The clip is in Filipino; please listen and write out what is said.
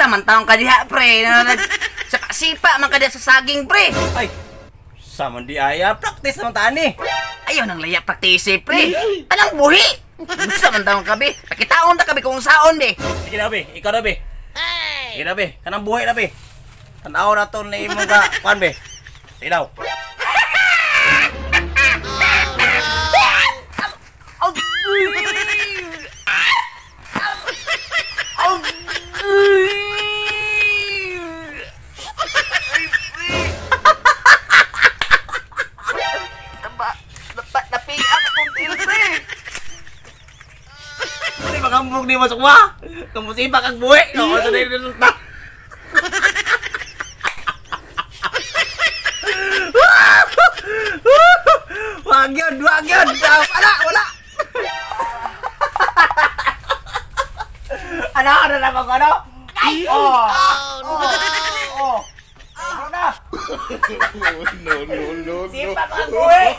man taong kadiha, pre. Sipa man kadiha sa saging, pre. Ay, sama di aya. Practice naman tani. Ayaw nang layak praktisi, pre. Anang buhi. Sa man taong kabi. Pakitaon ta kabi kung saon, be. Sige na, be. Ikaw na, be. Sige na, be. Kanang buhay na, be. Tanaw na to na imong ka. Kuan, be. Sige daw. Hindi makambog di masuk ba? Kamusipa kang buhay. Ako sa nila resulta. Wag yun. Wala. Ano na ako, ano? Ano na? No. Sipa kang buhay.